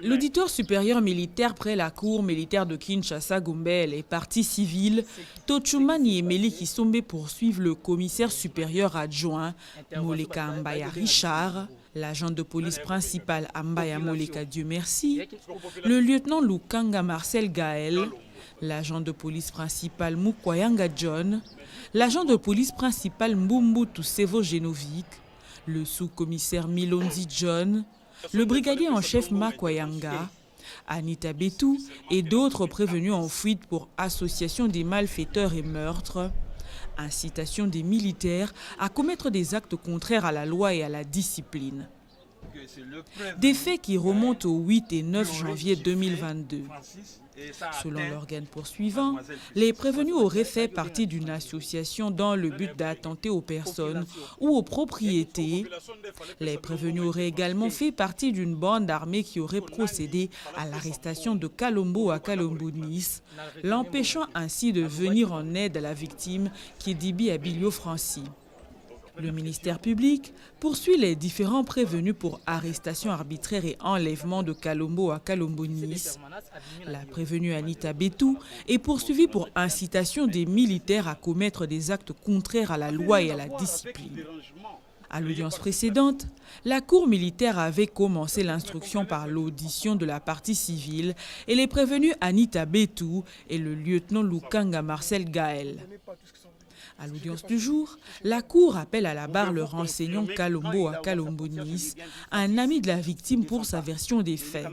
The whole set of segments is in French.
L'auditeur supérieur militaire près la cour militaire de Kinshasa Goumbel et partie civile, Tochumani et Meli Kisombe poursuivent le commissaire supérieur adjoint Moleka Ambaya Richard, l'agent de police principal Ambaya Moleka Dieu merci, le lieutenant Lukanga Marcel Gaël, l'agent de police principal Mukwayanga John, l'agent de police principal Mbumbutu Sevo Genovic, le sous-commissaire Milonzi John, le brigadier en chef Makwayanga, Anita Betou et d'autres prévenus en fuite pour association des malfaiteurs et meurtres, incitation des militaires à commettre des actes contraires à la loi et à la discipline. Des faits qui remontent au 8 et 9 janvier 2022. Selon l'organe poursuivant, les prévenus auraient fait partie d'une association dans le but d'attenter aux personnes ou aux propriétés. Les prévenus auraient également fait partie d'une bande armée qui aurait procédé à l'arrestation de Kalombo à Kalombo-Nice, l'empêchant ainsi de venir en aide à la victime Kidibi Abilio Franci. Le ministère public poursuit les différents prévenus pour arrestation arbitraire et enlèvement de Kalombo à Kalombo-Nice. La prévenue Anita Betou est poursuivie pour incitation des militaires à commettre des actes contraires à la loi et à la discipline. À l'audience précédente, la cour militaire avait commencé l'instruction par l'audition de la partie civile et les prévenus Anita Betou et le lieutenant Lukanga Marcel Gaël. À l'audience du jour, la Cour appelle à la barre le renseignant Kalombo à Kalombo-Nice, un ami de la victime pour sa version des faits.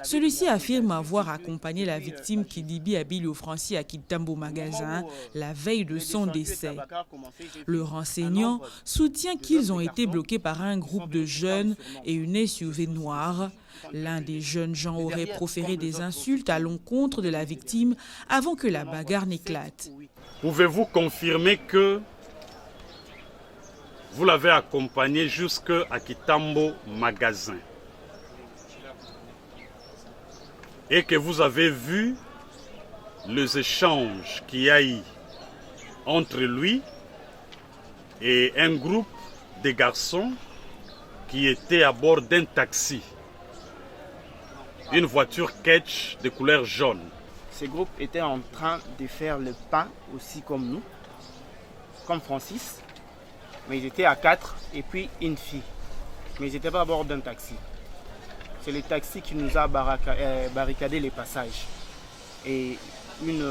Celui-ci affirme avoir accompagné la victime Kidibi Abilio Franci à Kitambo Magasin la veille de son décès. Le renseignant soutient qu'ils ont été bloqués par un groupe de jeunes et une SUV noire. L'un des jeunes gens aurait proféré des insultes à l'encontre de la victime avant que la bagarre n'éclate. Pouvez-vous confirmer que vous l'avez accompagné jusqu'à Kitambo Magasin et que vous avez vu les échanges qu'il y a eu entre lui et un groupe de garçons qui étaient à bord d'un taxi, une voiture Ketch de couleur jaune? Ces groupes étaient en train de faire le pas aussi comme nous, comme Francis, mais ils étaient à 4 et puis une fille. Mais ils n'étaient pas à bord d'un taxi. C'est le taxi qui nous a barricadé les passages. Et une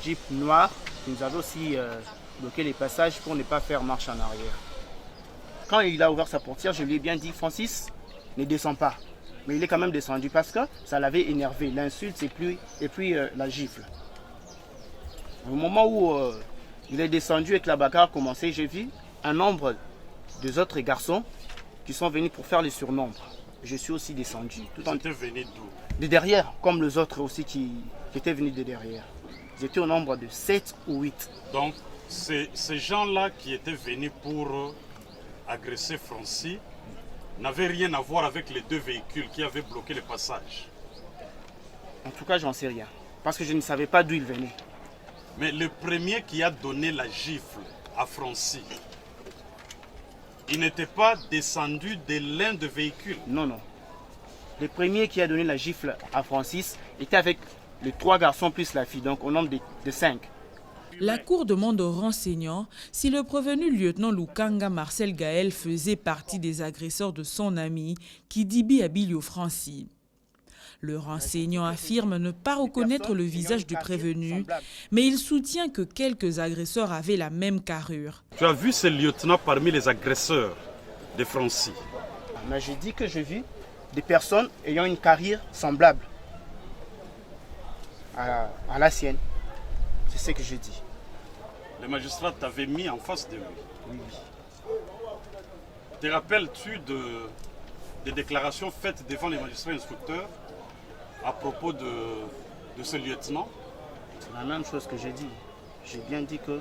Jeep noire qui nous avait aussi bloqué les passages pour ne pas faire marche en arrière. Quand il a ouvert sa portière, je lui ai bien dit, Francis, ne descends pas. Mais il est quand même descendu parce que ça l'avait énervé. L'insulte et puis la gifle. Au moment où il est descendu et que la bagarre a commencé, j'ai vu un nombre des autres garçons qui sont venus pour faire les surnombres. Je suis aussi descendu. Ils étaient venus d'où? De derrière, comme les autres aussi qui étaient venus de derrière. Ils étaient au nombre de 7 ou 8. Donc, ces gens-là qui étaient venus pour agresser Franci n'avait rien à voir avec les deux véhicules qui avaient bloqué le passage. En tout cas, j'en sais rien. Parce que je ne savais pas d'où ils venaient. Mais le premier qui a donné la gifle à Franci, il n'était pas descendu de l'un des véhicules? Non, non. Le premier qui a donné la gifle à Francis était avec les 3 garçons plus la fille, donc au nombre de 5. La Cour demande aux renseignants si le prévenu lieutenant Lukanga Marcel Gaël faisait partie des agresseurs de son ami Kidibi Abilio Franci. Le renseignant affirme ne pas reconnaître le visage du prévenu, mais il soutient que quelques agresseurs avaient la même carrure. Tu as vu ce lieutenant parmi les agresseurs de Franci? Mais j'ai dit que j'ai vu des personnes ayant une carrière semblable à la sienne. C'est ce que je dis. Le magistrat t'avait mis en face de lui. Oui. Te rappelles-tu des déclarations faites devant les magistrats instructeurs à propos de ce lieutenant? C'est la même chose que j'ai dit. J'ai bien dit que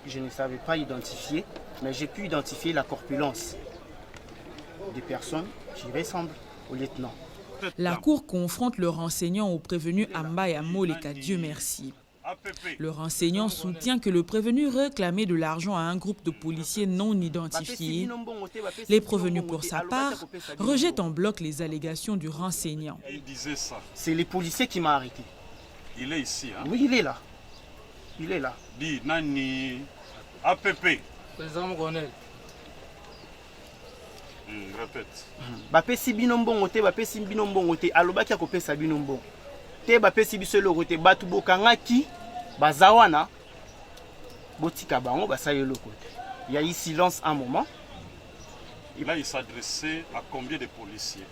je ne savais pas identifier, mais j'ai pu identifier la corpulence des personnes qui ressemblent au lieutenant. La Cour confronte le renseignant au prévenu Ambaya Moleka Dieu merci. Le renseignant soutient que le prévenu réclamait de l'argent à un groupe de policiers non identifiés. Les prévenus, pour sa part, rejettent en bloc les allégations du renseignant. Il disait ça. C'est les policiers qui m'ont arrêté. Il est ici, hein? Oui, il est là. Il est là. Dis, Nani, APP. Président Mogonel. Répète. Bapesi binombo te, bapesi binombo te, alobaki akopesa binombo. Te bapesi biso eloko te, batu bokangaki bazawana botika bango basali eloko te. Il y a eu silence un moment. Et là, il s'adressait à combien de policiers?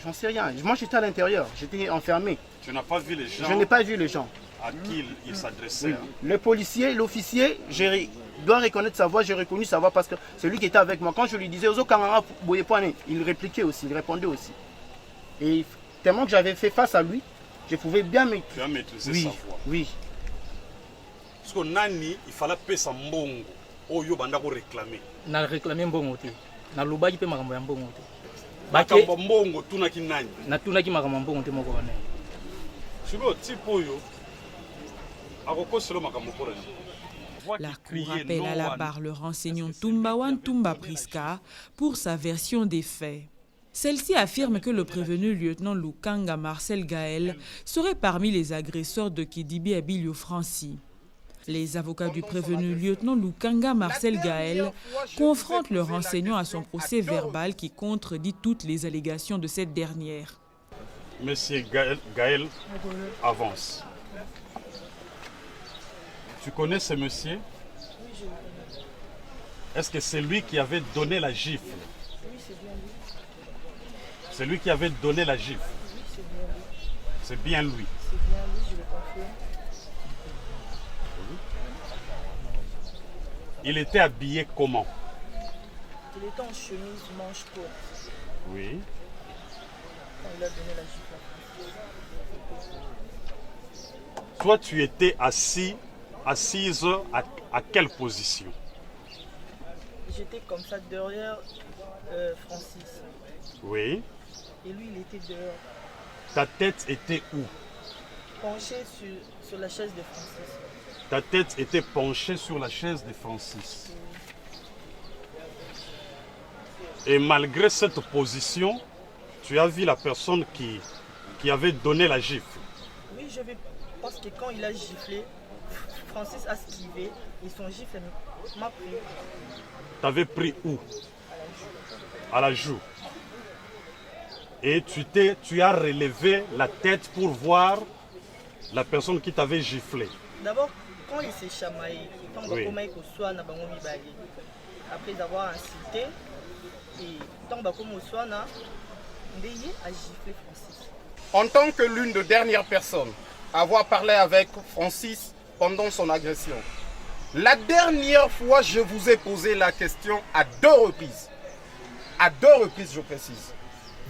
J'en sais rien. Moi, j'étais à l'intérieur. J'étais enfermé. Tu n'as pas vu les gens? Je n'ai pas vu les gens. À qui il s'adressait? Oui. Le policier, l'officier, je dois reconnaître sa voix. J'ai reconnu sa voix parce que c'est lui qui était avec moi. Quand je lui disais Ozo Kangara Boyepwane, il répliquait aussi, il répondait aussi. Et tellement que j'avais fait face à lui, je pouvais bien maîtriser. Tu as maîtrisé Oui, sa voix. oui. Parce que Nani, il fallait payer sa mbongo. Oyo bandako réclamer. Na réclamer mbongo te. Na lobaki pe makambo ya mbongo te. Makambo mbongo tunaki nani? Na tunaki makambo mbongo te moko wana. Siko tipo oyo. La cour appelle à la barre le renseignant Tumbawan Tumba Priska pour sa version des faits. Celle-ci affirme que le prévenu lieutenant Lukanga Marcel Gaël serait parmi les agresseurs de Kidibi Abilio Franci. Les avocats du prévenu lieutenant Lukanga Marcel Gaël confrontent le renseignant à son procès verbal qui contredit toutes les allégations de cette dernière. Monsieur Gaël avance. Tu connais ce monsieur? Oui, je le connais. Est-ce que c'est lui qui avait donné la gifle? Oui, c'est bien lui. C'est lui qui avait donné la gifle? Oui, c'est bien lui. C'est bien lui. C'est bien lui, je le confirme. Il était habillé comment? Il était en chemise manche courte Oui. quand il a donné la gifle. Toi, tu étais assise à quelle position? J'étais comme ça derrière Francis. Oui. Et lui, il était dehors, Ta tête était où? penché sur la chaise de Francis. Ta tête était penchée sur la chaise de Francis. Et malgré cette position, tu as vu la personne qui avait donné la gifle. Oui, parce que quand il a giflé, Francis a esquivé et son gifle m'a pris. T'avais pris où? À la joue. Et tu as relevé la tête pour voir la personne qui t'avait giflé. D'abord, quand il s'est chamaillé, Oui. après avoir insulté, et tant a giflé Francis. En tant que l'une des dernières personnes à avoir parlé avec Francis pendant son agression, la dernière fois, je vous ai posé la question à 2 reprises. À 2 reprises, je précise.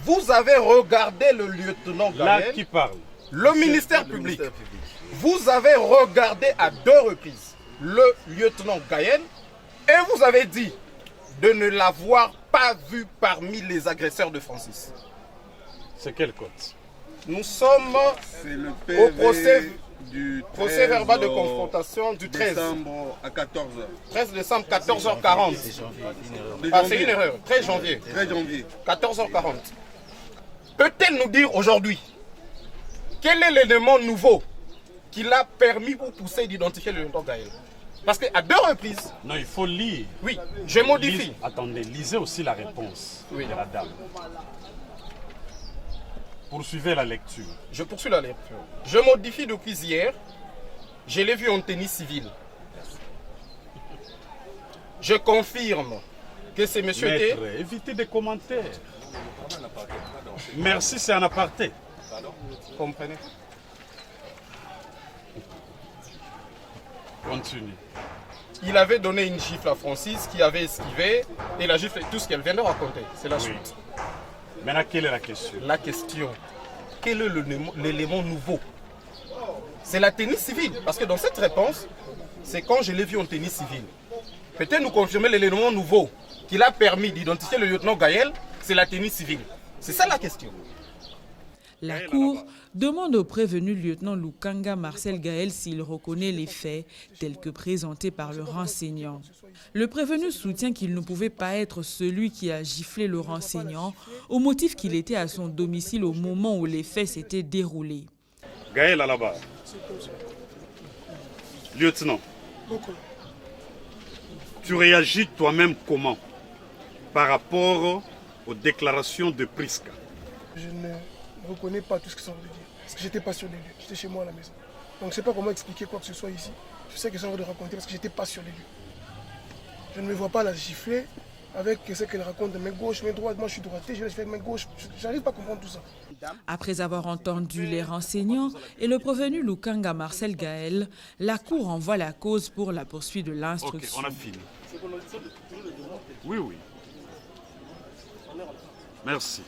Vous avez regardé le lieutenant Gaël. Là, qui parle? Le ministère public. Vous avez regardé à 2 reprises le lieutenant Gaël et vous avez dit de ne l'avoir pas vu parmi les agresseurs de Francis. C'est quel code? Nous sommes au procès verbal de confrontation du 13 décembre à 14h. 13 décembre, 14h40. Ah, c'est une erreur. 13 janvier. 13 janvier. 14h40. Peut-elle nous dire aujourd'hui quel est l'élément nouveau qui l'a permis ou poussé d'identifier le lieutenant Gaël? Parce qu'à 2 reprises, Non, il faut lire. oui, je modifie. Attendez, lisez aussi la réponse Oui. de la dame. Poursuivez la lecture. Je poursuis la lecture. Je modifie depuis hier. Je l'ai vu en tenue civile. Je confirme que c'est monsieur T. Maître, évitez des commentaires. Merci, c'est un aparté. Comprenez? Continue. Il avait donné une gifle à Francis qui avait esquivé et la gifle, tout ce qu'elle vient de raconter. C'est la Oui. suite. Maintenant, quelle est la question? La question, quel est l'élément nouveau? C'est la tenue civile. Parce que dans cette réponse, c'est quand je l'ai vu en tenue civile. Peut-être nous confirmer l'élément nouveau qui a permis d'identifier le lieutenant Gaël, c'est la tenue civile. C'est ça la question. La Cour demande au prévenu lieutenant Lukanga Marcel Gaël s'il reconnaît les faits tels que présentés par le renseignant. Le prévenu soutient qu'il ne pouvait pas être celui qui a giflé le renseignant au motif qu'il était à son domicile au moment où les faits s'étaient déroulés. Gaël Alaba, lieutenant, tu réagis toi-même comment par rapport aux déclarations de Prisca? Je ne reconnais pas tout ce qu'ils sont en train de dire. Parce que j'étais pas sur les lieux, j'étais chez moi à la maison. Donc je ne sais pas comment expliquer quoi que ce soit ici. Je sais qu'ils sont en train de raconter parce que j'étais pas sur les lieux. Je ne me vois pas la gifler avec ce qu'elle raconte de main gauche, main droite. Moi je suis droitier, je laisse faire main gauche. Je n'arrive pas à comprendre tout ça. Après avoir entendu les renseignants et le prévenu Lukanga Marcel Gaël, la Cour envoie la cause pour la poursuite de l'instruction. Ok, on a fini. Oui, oui. Merci.